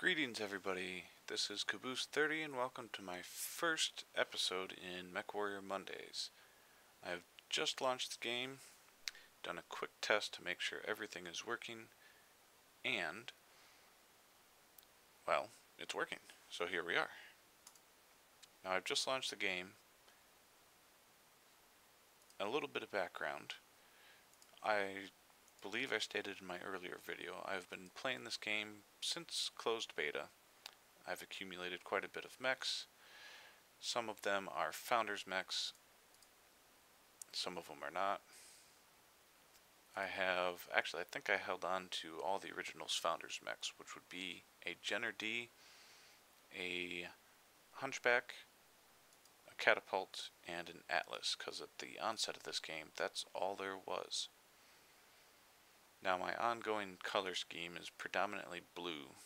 Greetings everybody, this is Caboose30 and welcome to my first episode in MechWarrior Mondays. I've just launched the game, done a quick test to make sure everything is working, and, well, it's working, so here we are. Now I've just launched the game. A little bit of background. I believe I stated in my earlier video, I've been playing this game since closed beta. I've accumulated quite a bit of mechs. Some of them are founders mechs, some of them are not. I think I held on to all the original founders mechs, which would be a Jenner D, a Hunchback, a Catapult, and an Atlas, because at the onset of this game, that's all there was. Now my ongoing color scheme is predominantly blue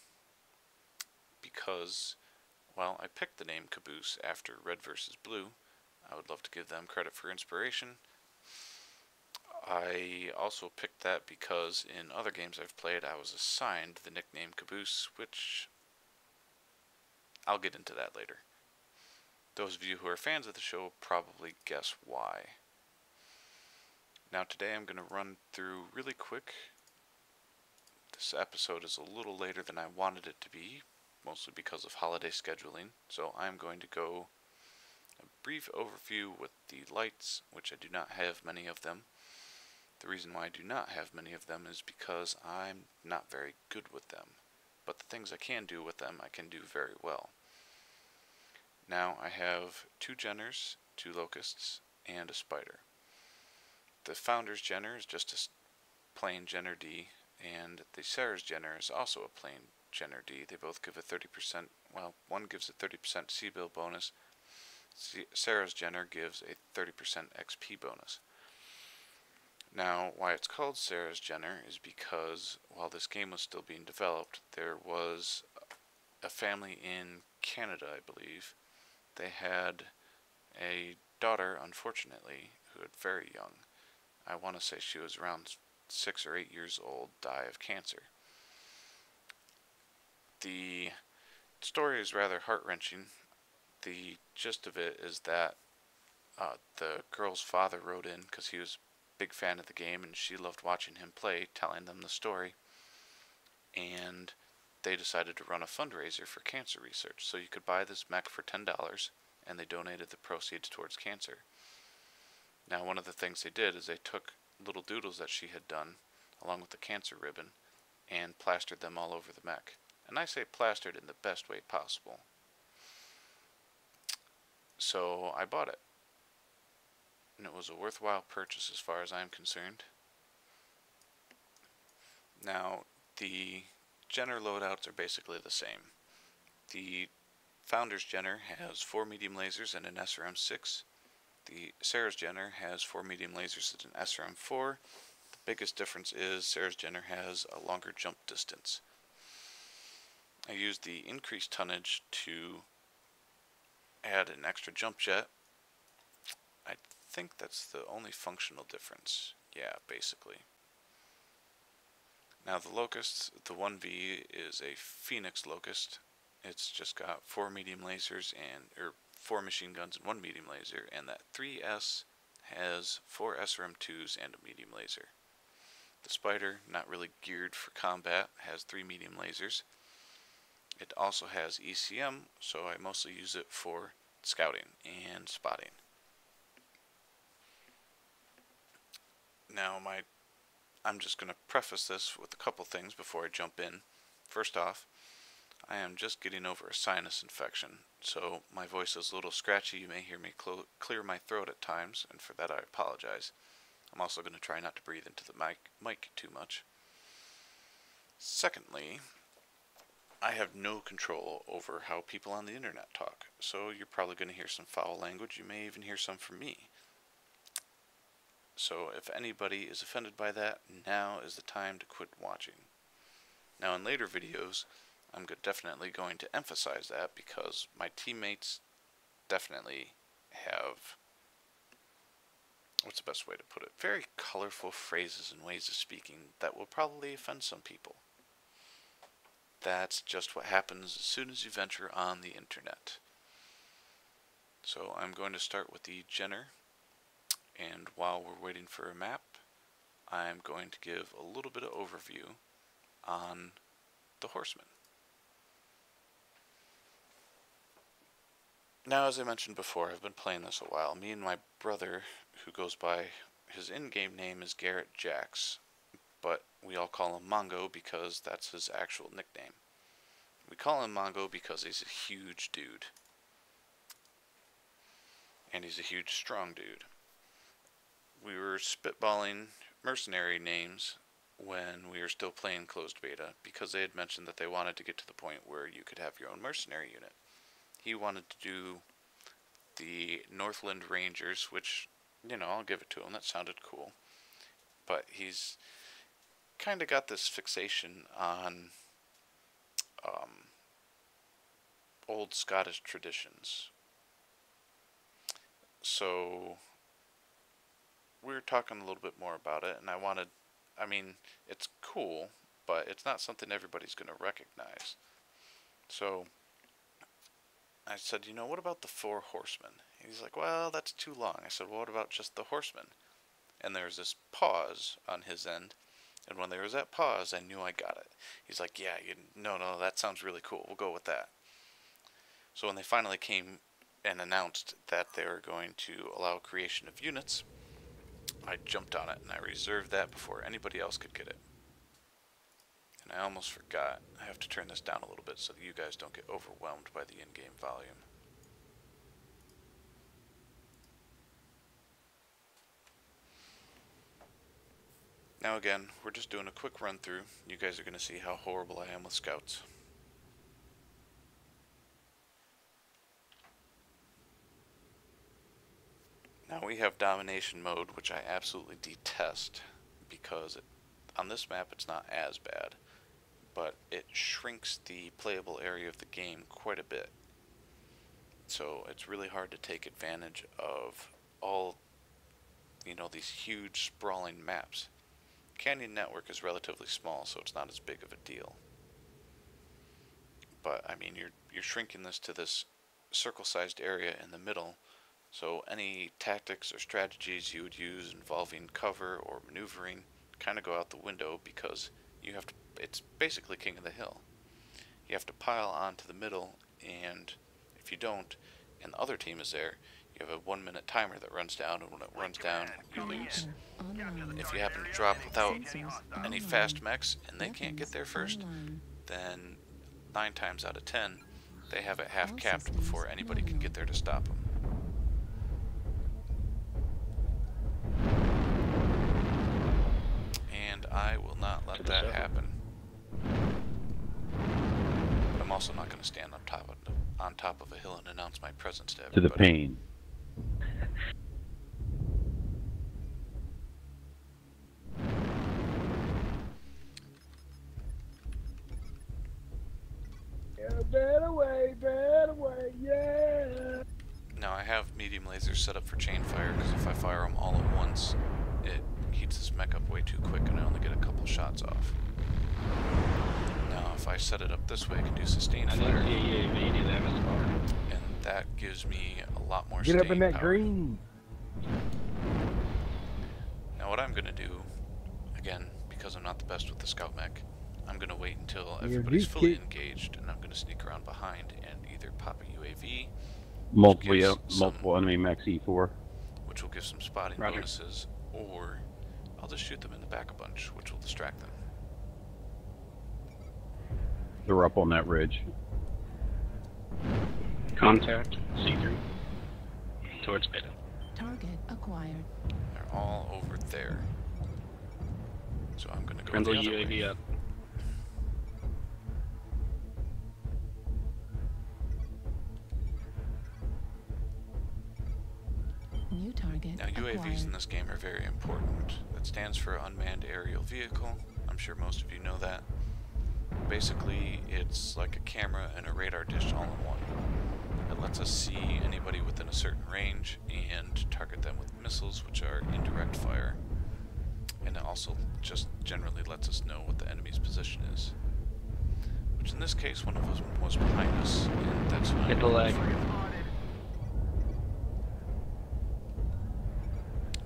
because, well, I picked the name Caboose after Red vs. Blue. I would love to give them credit for inspiration. I also picked that because in other games I've played I was assigned the nickname Caboose, which I'll get into that later. Those of you who are fans of the show will probably guess why. Now today I'm going to run through really quick. This episode is a little later than I wanted it to be, mostly because of holiday scheduling, so I'm going to go a brief overview with the lights, which I do not have many of them. The reason why I do not have many of them is because I'm not very good with them, but the things I can do with them I can do very well. Now I have 2 Jenners, 2 Locusts, and a Spider. The Founders Jenner is just a plain Jenner D, and the Sarah's Jenner is also a plain Jenner D. They both give a 30%, well, one gives a 30% C-bill bonus. Sarah's Jenner gives a 30% XP bonus. Now, why it's called Sarah's Jenner is because while this game was still being developed, there was a family in Canada, I believe. They had a daughter, unfortunately, who had very young, I want to say she was around 6 or 8 years old, die of cancer. The story is rather heart-wrenching. The gist of it is that the girl's father wrote in because he was a big fan of the game and she loved watching him play, telling them the story, and they decided to run a fundraiser for cancer research. So you could buy this mech for $10 and they donated the proceeds towards cancer. Now one of the things they did is they took little doodles that she had done along with the cancer ribbon and plastered them all over the mech. And I say plastered in the best way possible. So I bought it. And it was a worthwhile purchase as far as I'm concerned. Now, the Jenner loadouts are basically the same. The Founders Jenner has 4 medium lasers and an SRM-6. The Sarah's Jenner has 4 medium lasers and an SRM-4. The biggest difference is Sarah's Jenner has a longer jump distance. I used the increased tonnage to add an extra jump jet. I think that's the only functional difference. Yeah, basically. Now the Locust, the 1V is a Phoenix Locust. It's just got 4 medium lasers or 4 machine guns and 1 medium laser, and that 3S has 4 SRM-2s and a medium laser. The Spider, not really geared for combat, has 3 medium lasers. It also has ECM, so I mostly use it for scouting and spotting. Now I'm just going to preface this with a couple things before I jump in. First off, I am just getting over a sinus infection, so my voice is a little scratchy. You may hear me clear my throat at times, and for that I apologize. I'm also going to try not to breathe into the mic too much. Secondly, I have no control over how people on the internet talk, so you're probably going to hear some foul language. You may even hear some from me. So if anybody is offended by that, now is the time to quit watching. Now in later videos, I'm definitely going to emphasize that because my teammates definitely have, what's the best way to put it, very colorful phrases and ways of speaking that will probably offend some people. that's just what happens as soon as you venture on the internet. So I'm going to start with the Jenner, and while we're waiting for a map, I'm going to give a little bit of overview on the Horsemen. Now, as I mentioned before, I've been playing this a while. Me and my brother, who goes by, his in-game name is Garrett Jax, but we all call him Mongo because that's his actual nickname. We call him Mongo because he's a huge dude. And he's a huge, strong dude. We were spitballing mercenary names when we were still playing closed beta because they had mentioned that they wanted to get to the point where you could have your own mercenary unit. He wanted to do the Northland Rangers, which, you know, I'll give it to him. That sounded cool. But he's kind of got this fixation on old Scottish traditions. So we were talking a little bit more about it, and I mean, it's cool, but it's not something everybody's going to recognize. So I said, you know, what about the 4 horsemen? He's like, well, that's too long. I said, well, what about just the horsemen? And there was this pause on his end, and when there was that pause, I knew I got it. He's like, yeah, no, that sounds really cool. We'll go with that. So when they finally came and announced that they were going to allow creation of units, I jumped on it, and I reserved that before anybody else could get it. And I almost forgot. I have to turn this down a little bit so that you guys don't get overwhelmed by the in-game volume. Now again, we're just doing a quick run through. You guys are going to see how horrible I am with scouts. Now we have domination mode, which I absolutely detest because on this map it's not as bad, but it shrinks the playable area of the game quite a bit. So it's really hard to take advantage of all, you know, these huge sprawling maps. Canyon Network is relatively small, so it's not as big of a deal. But I mean, you're shrinking this to this circle-sized area in the middle. So any tactics or strategies you would use involving cover or maneuvering kind of go out the window because you have to. It's basically King of the Hill. You have to pile onto the middle, and if you don't, and the other team is there, you have a 1-minute timer that runs down, and when it runs down, you lose. If you happen to drop without any fast mechs and they can't get there first, then 9 times out of 10, they have it half capped before anybody can get there to stop them. And I will not let that happen. But I'm also not going to stand on top of a hill and announce my presence to everybody. To the pain. Better way, yeah. Now I have medium lasers set up for chain fire because if I fire them all at once, it heats this mech up way too quick and I only get a couple shots off. Now if I set it up this way, I can do sustained fire. And that gives me a lot more staying power. Get up in that green. Now what I'm going to do, again, because I'm not the best with the scout mech, I'm going to wait until everybody's fully engaged, and I'm going to sneak around behind and either pop a UAV, multiple enemy mechs E4, which will give some spotting bonuses, or I'll just shoot them in the back a bunch, which will distract them. They're up on that ridge. Contact C3 towards beta. Target acquired. They're all over there. So I'm going to go Friendly the other UAV way. up. New target Now UAVs acquired. in this game are very important. That stands for Unmanned Aerial Vehicle. I'm sure most of you know that. Basically, it's like a camera and a radar dish all in one. It lets us see anybody within a certain range and target them with missiles, which are indirect fire. And it also just generally lets us know what the enemy's position is, which in this case, one of us was behind us, and that's fine. Hit the leg.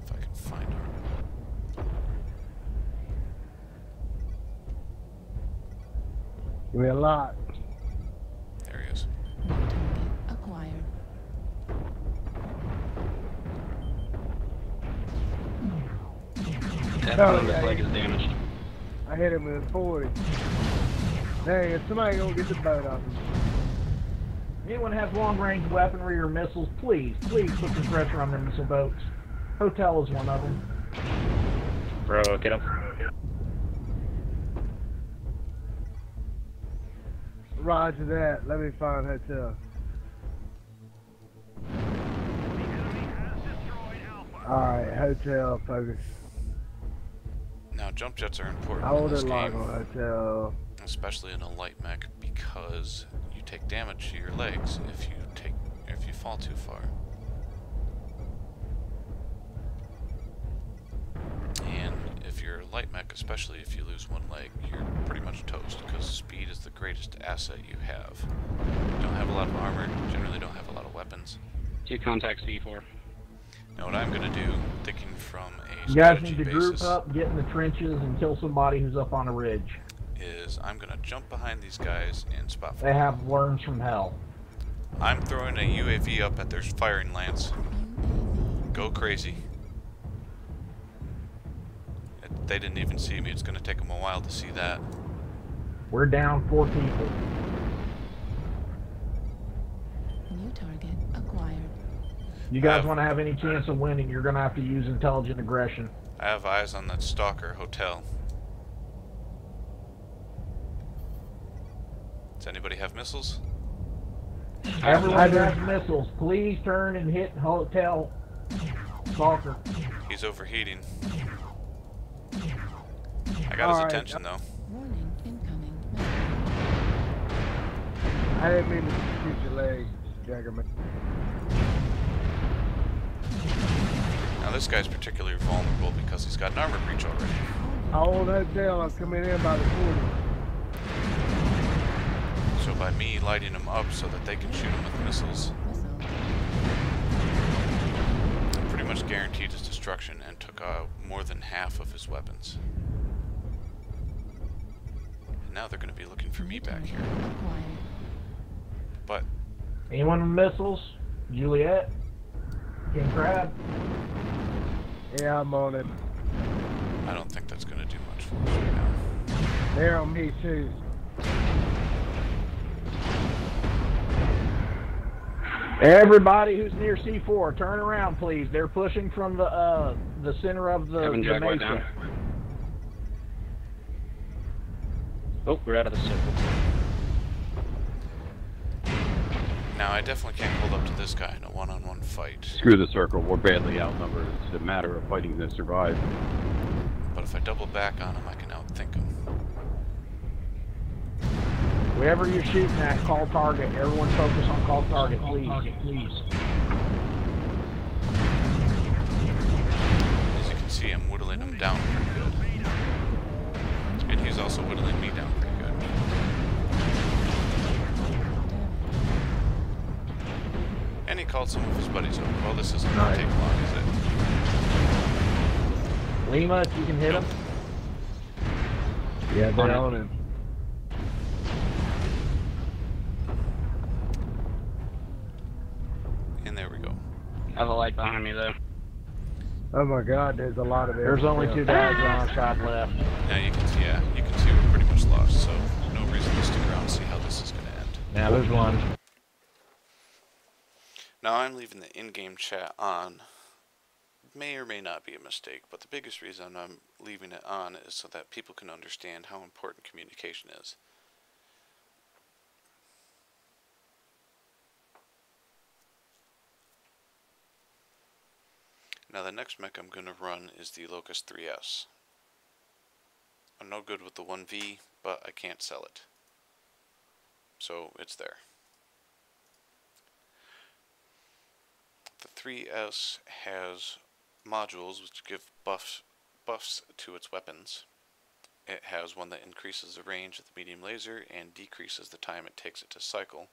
If I can find her. Give me a lot. There he is. New target acquired. Definitely yeah, his leg is damaged. I hit him with a 40. Dang, if somebody gonna get the boat off him. Anyone has long-range weaponry or missiles, please put some pressure on their missile boats. Hotel is one of them. Bro, get him. Roger that. Let me find hotel. Alright, hotel, focus. Now, jump jets are important Hold in this it lock game, on hotel. especially in a light mech, because you take damage to your legs if you fall too far. And if you're a light mech, especially if you lose one leg, you're pretty much toast, because speed is the greatest asset you have. You don't have a lot of armor, generally don't have a lot of weapons. 2 contact C4. Now what I'm going to do, thinking from a You guys strategy need to group basis, up, get in the trenches, and kill somebody who's up on a ridge. is I'm going to jump behind these guys and spot They fire. have worms from hell. I'm throwing a UAV up at their firing lance. UAV. Go crazy. They didn't even see me. It's going to take them a while to see that. We're down 4 people. New target acquired. You guys want to have any chance of winning, you're going to have to use intelligent aggression. I have eyes on that stalker hotel. Does anybody have missiles? Everyone has missiles. Please turn and hit hotel. Stalker. He's overheating. I got his Alright. attention though. Warning incoming. I didn't mean to shoot your leg, Jaggerman. Now this guy's particularly vulnerable because he's got an armor breach already. Hold hotel, I'm coming in by the 40. So by me lighting him up so that they can shoot him with missiles, Missile. I pretty much guaranteed his destruction and took out more than half of his weapons. And now they're going to be looking for me back here. Acquired. But Anyone with missiles? Juliet? King Crab? Yeah, I'm on it. I don't think that's going to do much for us right now. They're on me too. Everybody who's near C4, turn around, please. They're pushing from the center of the Jaguar mesa. down. Oh, we're out of the circle. Now I definitely can't hold up to this guy in a one-on-one fight. Screw the circle. We're badly outnumbered. It's a matter of fighting to survive. But if I double back on him, I can outthink him. Whoever you're shooting at, call target. Everyone focus on call target, please. As you can see, I'm whittling him down pretty good. And he's also whittling me down pretty good. And he called some of his buddies over. Well, this isn't going to take long, is it? Lima, if you can hit him. Yeah, they're on him. And there we go. I have a light behind me though. Oh my god, there's a lot of it. There's only 2 guys on our side left. Now you can see, you can see we're pretty much lost, so no reason to stick around and see how this is going to end. Now there's one. Now I'm leaving the in-game chat on. May or may not be a mistake, but the biggest reason I'm leaving it on is so that people can understand how important communication is. Now the next mech I'm going to run is the Locust 3S. I'm no good with the 1V, but I can't sell it. So it's there. The 3S has modules which give buffs to its weapons. it has one that increases the range of the medium laser and decreases the time it takes it to cycle,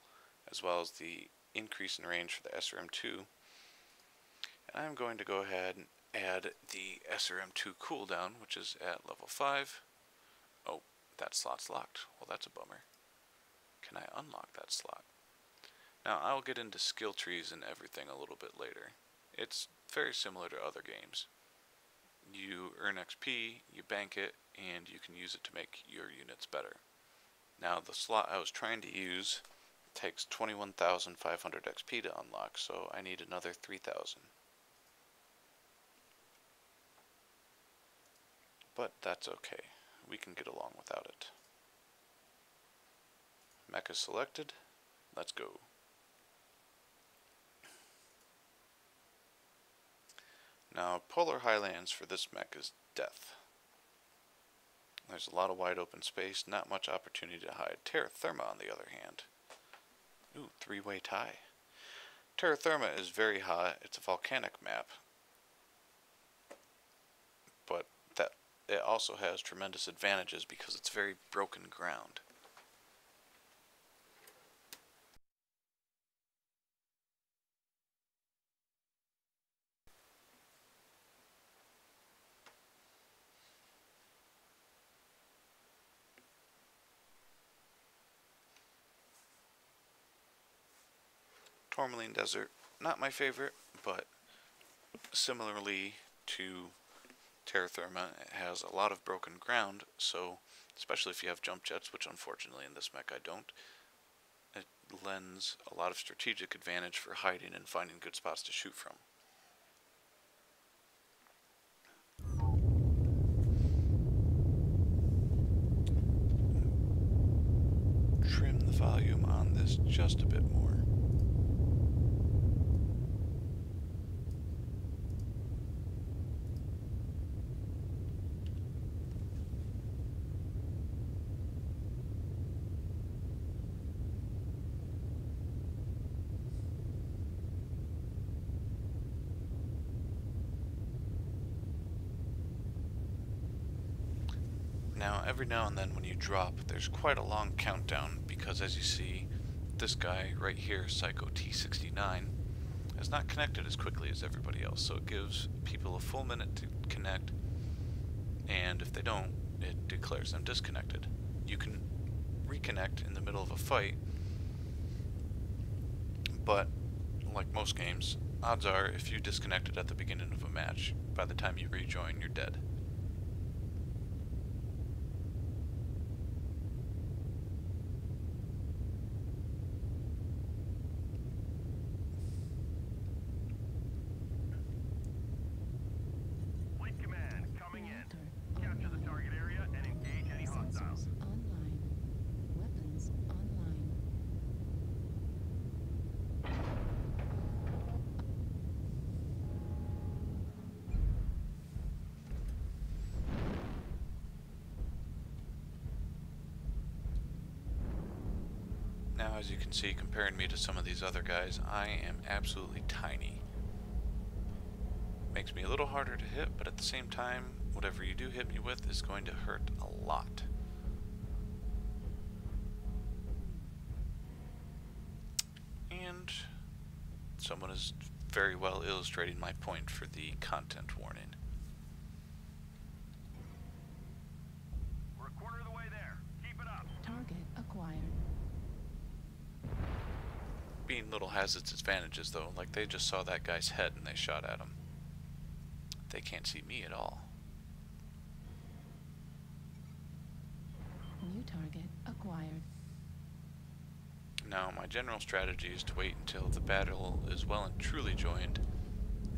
as well as the increase in range for the SRM2. And I'm going to go ahead and add the SRM2 cooldown, which is at level 5. Oh, that slot's locked. Well, that's a bummer. Can I unlock that slot? Now, I'll get into skill trees and everything a little bit later. It's very similar to other games. You earn XP, you bank it, and you can use it to make your units better. Now, the slot I was trying to use takes 21,500 XP to unlock, so I need another 3,000. But that's okay. We can get along without it. Mech is selected. Let's go. Now, Polar Highlands for this mech is death. There's a lot of wide open space, not much opportunity to hide. Terra Therma, on the other hand. Ooh, three-way tie. Terra Therma is very hot. It's a volcanic map. But it also has tremendous advantages because it's very broken ground. Tourmaline Desert, not my favorite, but similarly to Terra Therma, it has a lot of broken ground, so especially if you have jump jets, which unfortunately in this mech I don't, it lends a lot of strategic advantage for hiding and finding good spots to shoot from. Trim the volume on this just a bit more. Now, every now and then when you drop, there's quite a long countdown because, as you see, this guy right here, Psycho T69, is not connected as quickly as everybody else, so it gives people a full minute to connect, and if they don't, it declares them disconnected. You can reconnect in the middle of a fight, but like most games, odds are if you disconnected at the beginning of a match, by the time you rejoin, you're dead. Now, as you can see, comparing me to some of these other guys, I am absolutely tiny. Makes me a little harder to hit, but at the same time, whatever you do hit me with is going to hurt a lot. And someone is very well illustrating my point for the content warning. We're a quarter of the way there. Keep it up. Target acquired. Being little has its advantages, though. Like, they just saw that guy's head and they shot at him. They can't see me at all. New target acquired. Now, my general strategy is to wait until the battle is well and truly joined,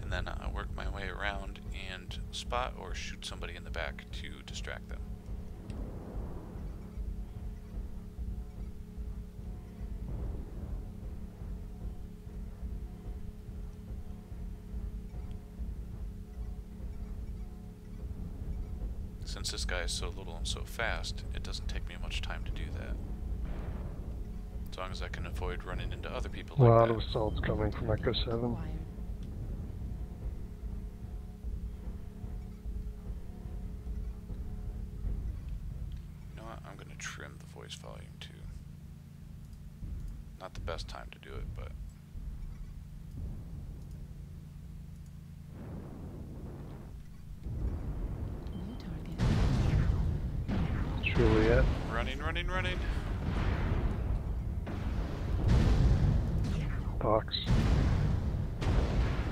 and then I work my way around and spot or shoot somebody in the back to distract them. Since this guy is so little and so fast, it doesn't take me much time to do that. As long as I can avoid running into other people A like lot that. of assaults coming from Echo 7. Acquired. volume too. Not the best time to do it, but New target. Juliet. running, running, running. Box.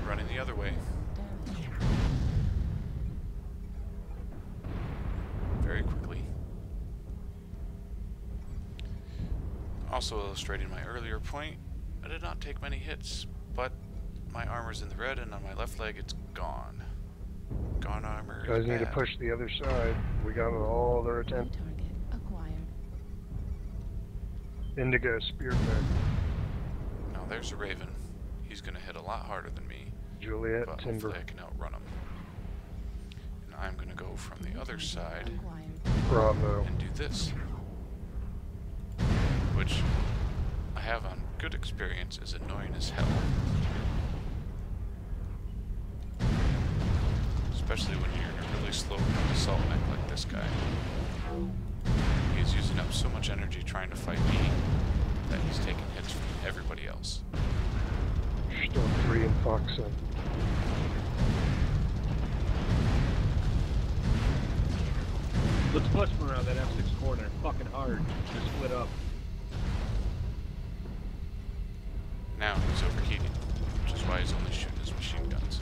Running the other way. Damage. Very quickly. Also illustrating my earlier point, I did not take many hits, but my armor's in the red and on my left leg it's gone. Gone armor is Guys need to bad. push the other side. We got all their New attention. target acquired. Indigo Spearback. Now there's a Raven. He's gonna hit a lot harder than me, Juliet but Timber. hopefully I can outrun him. And I'm gonna go from the other side Acquired. Bravo. and do this. Which I have on good experience is annoying as hell. Especially when you're in a really slow assault mech like this guy. He's using up so much energy trying to fight me that he's taking hits from everybody else. Storm 3 and Foxen. Let's push him around that F6 corner. Fucking hard. Just split up. Now he's overheating, which is why he's only shooting his machine guns.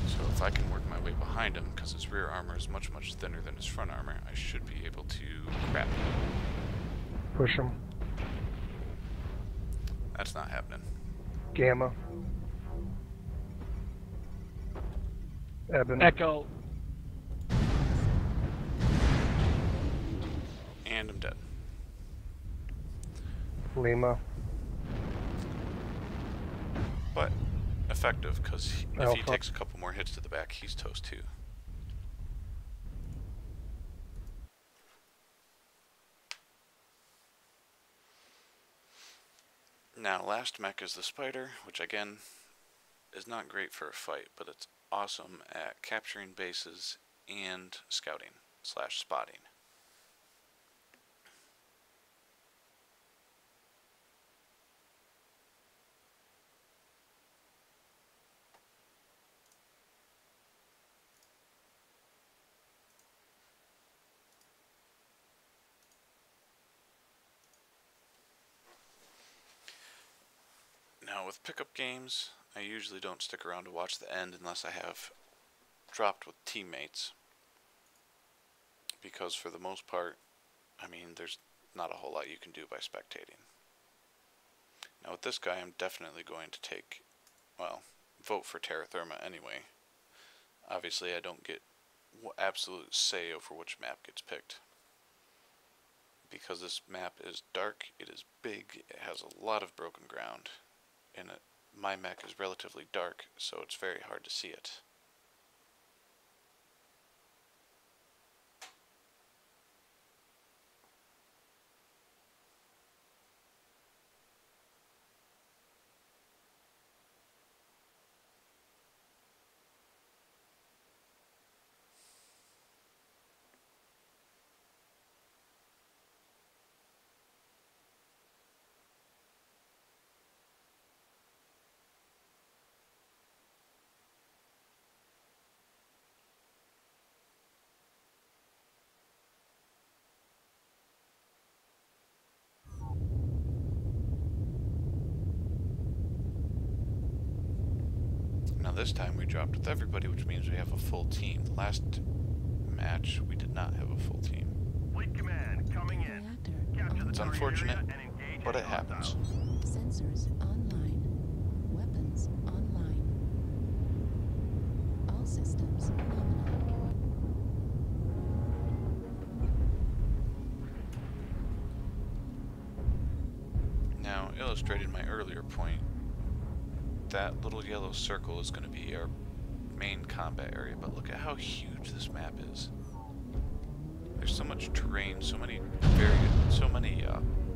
So if I can work my way behind him, because his rear armor is much, much thinner than his front armor, I should be able to grab him. Push them. That's not happening. Gamma. Ebon. Echo. And I'm dead. Lima. But effective, because if he Alpha. takes a couple more hits to the back, he's toast too. Now, last mech is the Spider, which again is not great for a fight, but it's awesome at capturing bases and scouting / spotting. Now with pickup games, I usually don't stick around to watch the end unless I have dropped with teammates. Because for the most part, I mean, there's not a whole lot you can do by spectating. Now with this guy, I'm definitely going to take, well, vote for Terra Therma anyway. Obviously I don't get absolute say over which map gets picked. Because this map is dark, it is big, it has a lot of broken ground. And my mech is relatively dark, so it's very hard to see it. Now this time we dropped with everybody, which means we have a full team. The last match, we did not have a full team. Fleet command coming in. Reactor Capture the It's target unfortunate, area and engage but any it happens. hostiles. Sensors online. Weapons online. All systems nominal. Now, illustrating my earlier point, that little yellow circle is going to be our main combat area, but look at how huge this map is. There's so much terrain, so many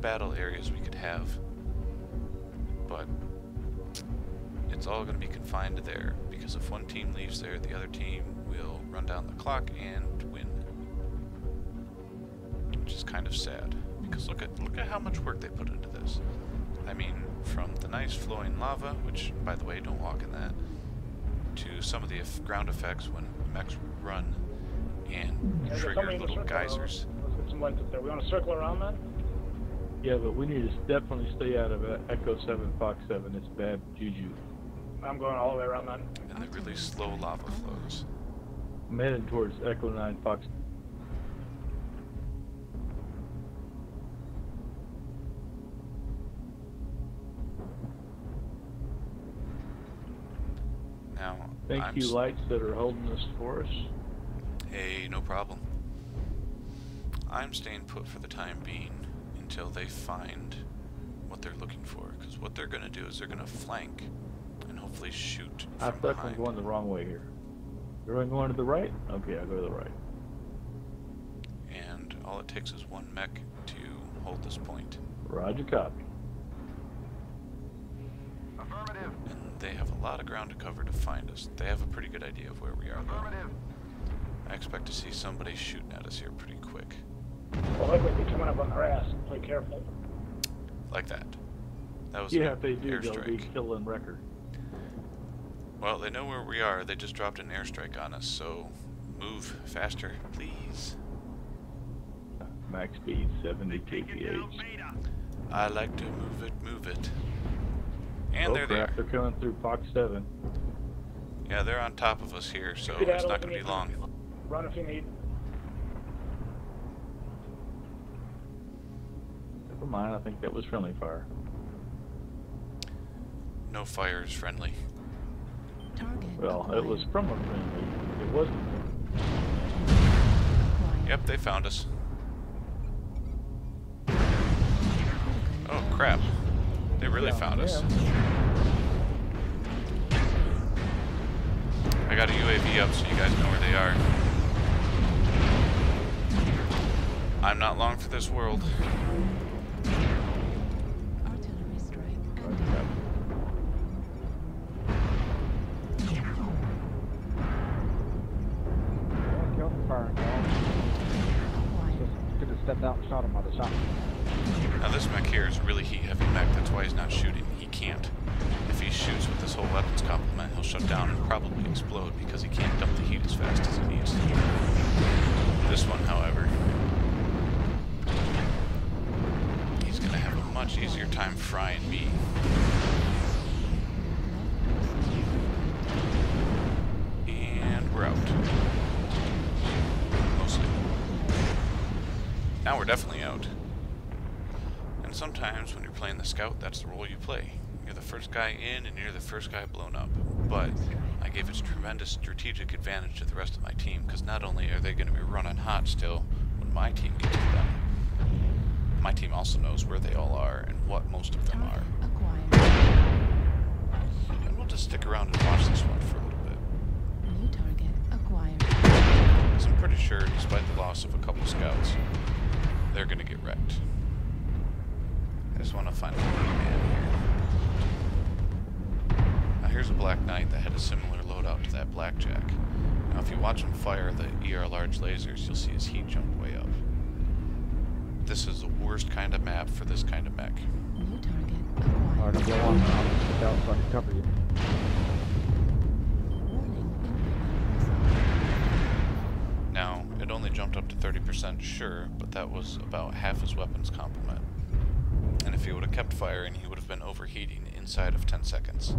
battle areas we could have, but it's all going to be confined to there, because if one team leaves there, the other team, will run down the clock and win. Which is kind of sad, because look at how much work they put into this. I mean, from the nice flowing lava, which, by the way, don't walk in that, to some of the ground effects when mechs run and trigger little geysers. Let's get some lights up there. We want to circle around that? Yeah, but we need to definitely stay out of Echo 7, Fox 7. It's bad juju. I'm going all the way around that. And the really slow lava flows. I'm heading towards Echo 9, Fox. Now, Thank you, lights that are holding this for us. Hey, no problem. I'm staying put for the time being until they find what they're looking for, because what they're going to do is they're going to flank and hopefully shoot I from think behind. I'm going the wrong way here. You're going to the right? Okay, I'll go to the right. And all it takes is one mech to hold this point. Roger, copy. Affirmative. And they have a lot of ground to cover to find us. They have a pretty good idea of where we are, though. Affirmative. I expect to see somebody shooting at us here pretty quick. Well, look like they're coming up on our ass. Play careful. Like that. That was Yeah, an if they do, they'll be airstrike. killing record. Well, they know where we are. They just dropped an airstrike on us, so move faster, please. Max speed 70 kph. I like to move it. And they're there. They're coming through Fox 7. Yeah, they're on top of us here, so Get it's out not if going to you be need. long. Run if you need. Never mind, I think that was friendly fire. No fire is friendly. Target Well, acquired. it was from a friendly. It wasn't. Acquired. Yep, they found us. Oh, crap. They really found us. I got a UAV up so you guys know where they are. I'm not long for this world. Artillery strike active. Yeah, killed the fire dog. Acquired. Could have stepped out and shot him with a shotgun. Now this mech here is really heat heavy mech, that's why he's not shooting. He can't. If he shoots with this whole weapons complement, he'll shut down and probably explode because he can't dump the heat as fast as he needs to. This one, however, he's gonna have a much easier time frying me. And we're out. Mostly. Now we're definitely out. And sometimes when you're playing the scout, that's the role you play. You're the first guy in and you're the first guy blown up. But I gave it tremendous strategic advantage to the rest of my team, because not only are they going to be running hot still when my team gets to them, my team also knows where they all are and what most of them are. Acquired. And we'll just stick around and watch this one for a little bit. New target acquired. Because I'm pretty sure, despite the loss of a couple scouts, they're going to get wrecked. I just want to find a man here. Now here's a Black Knight that had a similar loadout to that Blackjack. Now if you watch him fire the ER large lasers, you'll see his heat jump way up. This is the worst kind of map for this kind of mech. New target acquired. Alright, go on. I'll just get out so I can cover you. Warning, incoming. Now, it only jumped up to 30%, sure, but that was about half his weapons complement. And if he would have kept firing, he would have been overheating inside of 10 seconds.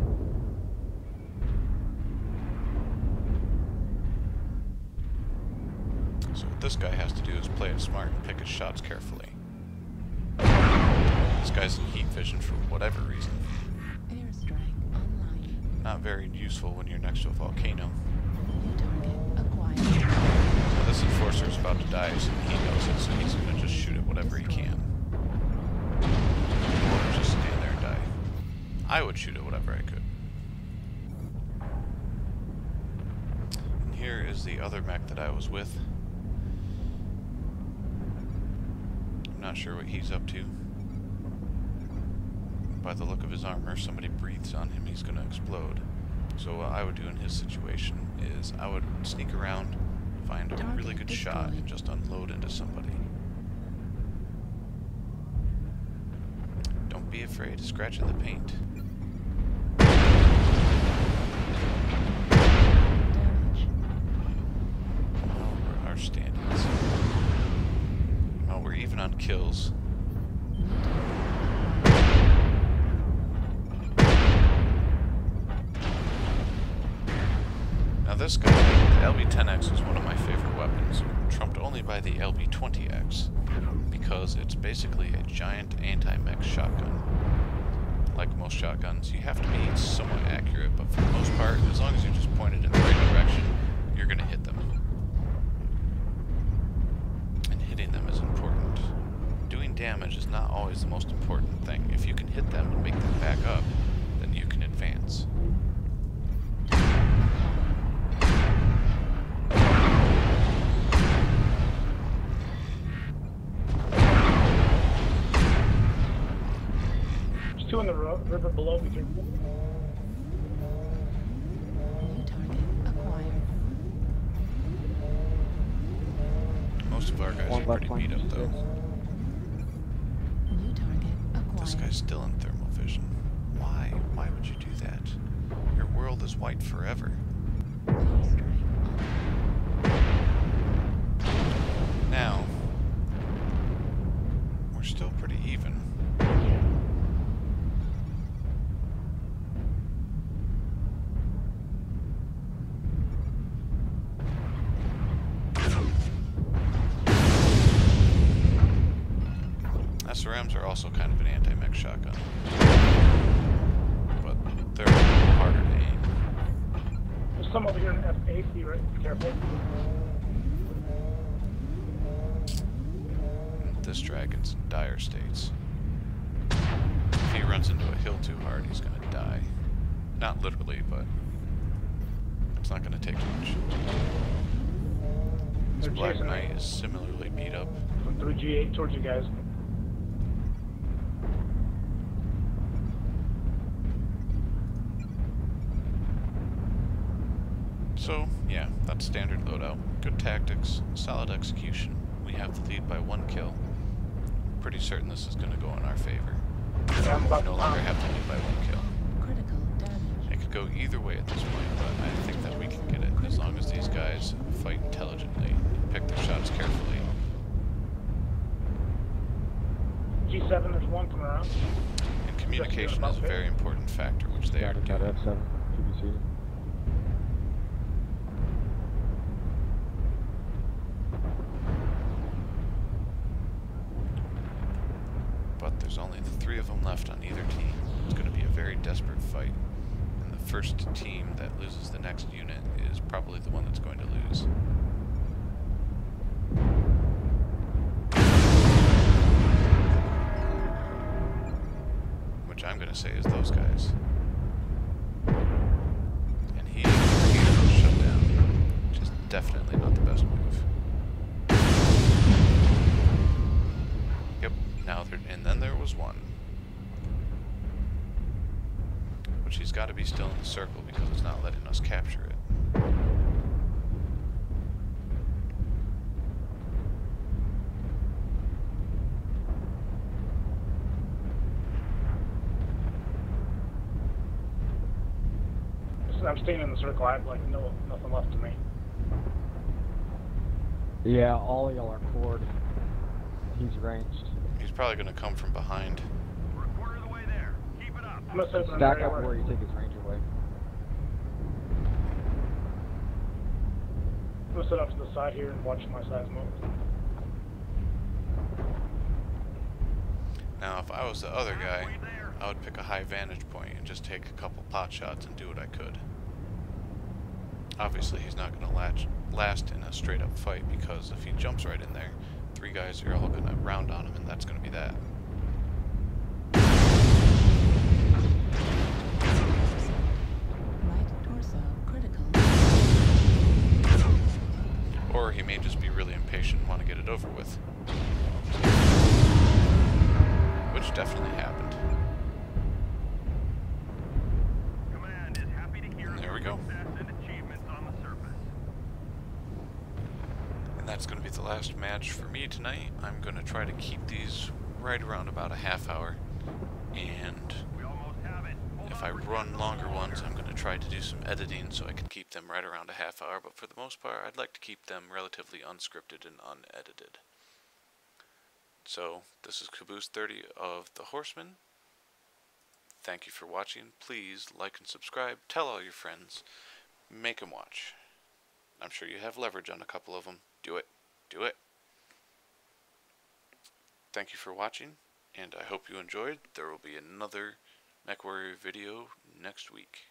So what this guy has to do is play it smart and pick his shots carefully. This guy's in heat vision for whatever reason. Airstrike online. Not very useful when you're next to a volcano. New target acquired. Now this enforcer is about to die, so he knows it, so he's going to just shoot at whatever he can. Or just stand there and die. I would shoot at whatever I could. And here is the other mech that I was with. I'm not sure what he's up to. By the look of his armor, if somebody breathes on him, he's going to explode. So what I would do in his situation is I would sneak around, find a really good shot, and just unload into somebody. Don't be afraid of scratching the paint. Damage. How are our standings? Well, we're even on kills. Now this guy, the LB-10X, was one of my favorite weapons, trumped only by the LB-20X, because it's basically a giant anti-mech shotgun. Like most shotguns, you have to be somewhat accurate, but for the most part, as long as you just point it in the right direction, you're going to hit them. And hitting them is important. Doing damage is not always the most important thing. If you can hit them and make them back up, then you can advance. There's two in the river below me. New target acquired. Most of our guys are pretty beat up though. New target acquired. This guy's still in thermal vision. Why? Why would you do that? Your world is white forever. Airstrike on. Now, we're still pretty even. SRMs are also kind of an anti-mech shotgun, but they're a little harder to aim. There's some over here in F8. Be careful. This dragon's in dire states. If he runs into a hill too hard, he's gonna die. Not literally, but it's not gonna take much. This They're Black chasing Knight me. is similarly beat up. From through G8 towards you guys. So, yeah, that's standard loadout. Good tactics, solid execution. We have the lead by 1 kill. Pretty certain this is going to go in our favor. Yeah, I'm We about no to longer have the lead by 1 kill. Critical damage. It could go either way at this point, but I think that we can get it as long as these guys fight intelligently and pick their shots carefully. G7, there's one coming around. And communication is a very important factor, which they are Got doing. F7, PBC. But there's only the 3 of them left on either team. It's going to be a very desperate fight. And the first team that loses the next unit is probably the one that's going to lose. Which I'm going to say is those guys. And he was shut down, which is definitely not the best move. Yep, now there, and then there was one. Which he's got to be still in the circle because it's not letting us capture it. I'm staying in the circle. I have like nothing left to me. Yeah, all of y'all are cord. He's ranged. He's probably going to come from behind. We're a quarter of the way there. Keep it up. I'm gonna set up an Stack area up where you take his range away. I'm gonna sit up to the side here and watch my size move. Now, if I was the other guy, I would pick a high vantage point and just take a couple pot shots and do what I could. Obviously, he's not going to last in a straight-up fight because if he jumps right in there, 3 guys are all going to round on him, and that's going to be that. Right torso critical. Or he may just be really impatient and want to get it over with. Which definitely happened. Command is happy to hear And there And that's going to be the last match for me tonight. I'm going to try to keep these right around about a half hour. And if I run longer ones, I'm going to try to do some editing so I can keep them right around a half hour. But for the most part, I'd like to keep them relatively unscripted and unedited. So, this is Caboose 30 of the Horsemen. Thank you for watching. Please like and subscribe. Tell all your friends. Make them watch. I'm sure you have leverage on a couple of them. Do it. Do it. Thank you for watching, and I hope you enjoyed. There will be another MechWarrior video next week.